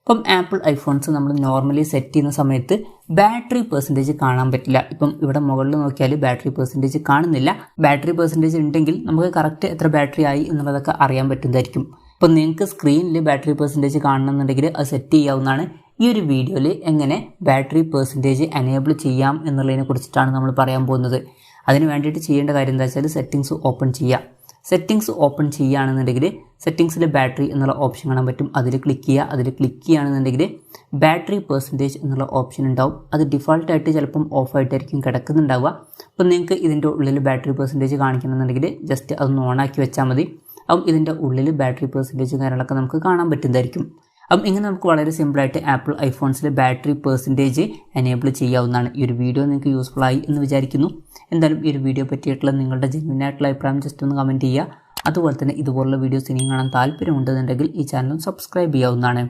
ഇപ്പം apple iPhones നമ്മൾ normally set ചെയ്യുന്ന സമയത്ത് ബാറ്ററി പെർസെൻറ്റേജ് കാണാൻ പറ്റില്ല. ഇപ്പം ഇവിടെ മുകളിൽ നോക്കിയാൽ ബാറ്ററി പെർസെൻറ്റേജ് കാണുന്നില്ല. ബാറ്ററി പെർസെൻറ്റേജ് ഉണ്ടെങ്കിൽ നമുക്ക് കറക്റ്റ് എത്ര ബാറ്ററി ആയി എന്നുള്ളതൊക്കെ അറിയാൻ പറ്റുന്നതായിരിക്കും. ഇപ്പം നിങ്ങൾക്ക് സ്ക്രീനിൽ ബാറ്ററി പെർസെൻറ്റേജ് കാണണമെന്നുണ്ടെങ്കിൽ അത് സെറ്റ് ചെയ്യാവുന്നതാണ്. ഈ ഒരു വീഡിയോയിൽ എങ്ങനെ ബാറ്ററി പെർസെൻറ്റേജ് എനേബിൾ ചെയ്യാം എന്നുള്ളതിനെ കുറിച്ചിട്ടാണ് നമ്മൾ പറയാൻ പോകുന്നത്. അതിന് വേണ്ടിയിട്ട് ചെയ്യേണ്ട കാര്യം എന്താ വെച്ചാൽ സെറ്റിങ്സ് ഓപ്പൺ ചെയ്യുക. സെറ്റിങ്സ് ഓപ്പൺ ചെയ്യുകയാണെന്നുണ്ടെങ്കിൽ സെറ്റിങ്സിൽ ബാറ്ററി എന്നുള്ള ഓപ്ഷൻ കാണാൻ പറ്റും. അതിൽ ക്ലിക്ക് ചെയ്യുക. അതിൽ ക്ലിക്ക് ചെയ്യുകയാണെന്നുണ്ടെങ്കിൽ ബാറ്ററി പെർസെൻറ്റേജ് എന്നുള്ള ഓപ്ഷൻ ഉണ്ടാവും. അത് ഡിഫോൾട്ടായിട്ട് ചിലപ്പം ഓഫായിട്ടായിരിക്കും കിടക്കുന്നുണ്ടാവുക. അപ്പം നിങ്ങൾക്ക് ഇതിൻ്റെ ഉള്ളിൽ ബാറ്ററി പെർസെൻറ്റേജ് കാണിക്കണമെന്നുണ്ടെങ്കിൽ ജസ്റ്റ് അതൊന്ന് ഓണാക്കി വെച്ചാൽ മതി. അപ്പം ഇതിൻ്റെ ഉള്ളിൽ ബാറ്ററി പെർസെൻറ്റേജ് കാര്യങ്ങളൊക്കെ നമുക്ക് കാണാൻ പറ്റുന്നതായിരിക്കും. അപ്പം ഇങ്ങനെ നമുക്ക് വളരെ സിമ്പിളായിട്ട് ആപ്പിൾ ഐഫോൺസിൽ ബാറ്ററി പെർസെൻറ്റേജ് എനേബിൾ ചെയ്യാവുന്നതാണ്. ഈ ഒരു വീഡിയോ നിങ്ങൾക്ക് യൂസ്ഫുൾ ആയി എന്ന് വിചാരിക്കുന്നു. എന്തായാലും ഈ ഒരു വീഡിയോ പറ്റിയിട്ടുള്ള നിങ്ങളുടെ ജെന്യുവൻ ആയിട്ടുള്ള അഭിപ്രായം ജസ്റ്റ് ഒന്ന് കമൻറ്റ് ചെയ്യുക. അതുപോലെ തന്നെ ഇതുപോലുള്ള വീഡിയോസ് ഇനിയും കാണാൻ താല്പര്യമുണ്ടെന്നുണ്ടെങ്കിൽ ഈ ചാനൽ സബ്സ്ക്രൈബ് ചെയ്യാവുന്നതാണ്.